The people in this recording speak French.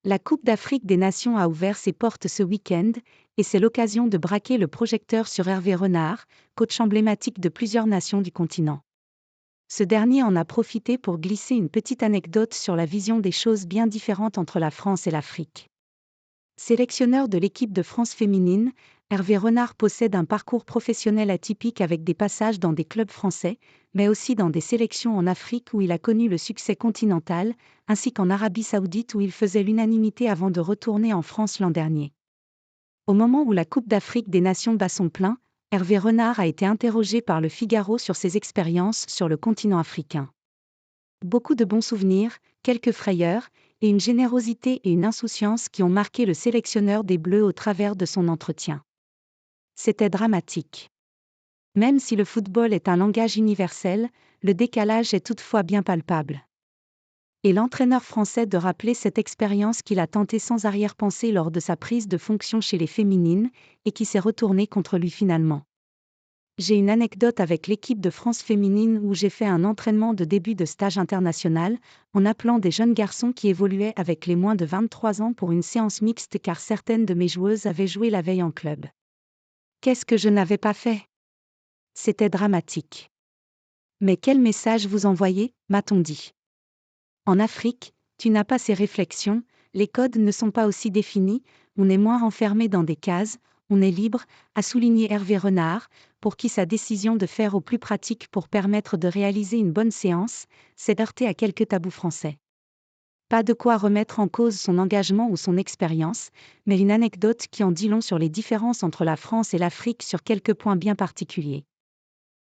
La Coupe d'Afrique des Nations a ouvert ses portes ce week-end, et c'est l'occasion de braquer le projecteur sur Hervé Renard, coach emblématique de plusieurs nations du continent. Ce dernier en a profité pour glisser une petite anecdote sur la vision des choses bien différentes entre la France et l'Afrique. Sélectionneur de l'équipe de France féminine, Hervé Renard possède un parcours professionnel atypique avec des passages dans des clubs français, mais aussi dans des sélections en Afrique où il a connu le succès continental, ainsi qu'en Arabie Saoudite où il faisait l'unanimité avant de retourner en France l'an dernier. Au moment où la Coupe d'Afrique des Nations bat son plein, Hervé Renard a été interrogé par Le Figaro sur ses expériences sur le continent africain. Beaucoup de bons souvenirs, quelques frayeurs, et une générosité et une insouciance qui ont marqué le sélectionneur des Bleus au travers de son entretien. C'était dramatique. Même si le football est un langage universel, le décalage est toutefois bien palpable. Et l'entraîneur français de rappeler cette expérience qu'il a tentée sans arrière-pensée lors de sa prise de fonction chez les féminines, et qui s'est retournée contre lui finalement. J'ai une anecdote avec l'équipe de France féminine où j'ai fait un entraînement de début de stage international, en appelant des jeunes garçons qui évoluaient avec les moins de 23 ans pour une séance mixte car certaines de mes joueuses avaient joué la veille en club. Qu'est-ce que je n'avais pas fait ? C'était dramatique. Mais quel message vous envoyez, m'a-t-on dit. En Afrique, tu n'as pas ces réflexions, les codes ne sont pas aussi définis, on est moins enfermé dans des cases, on est libre, a souligné Hervé Renard, pour qui sa décision de faire au plus pratique pour permettre de réaliser une bonne séance, s'est heurtée à quelques tabous français. Pas de quoi remettre en cause son engagement ou son expérience, mais une anecdote qui en dit long sur les différences entre la France et l'Afrique sur quelques points bien particuliers.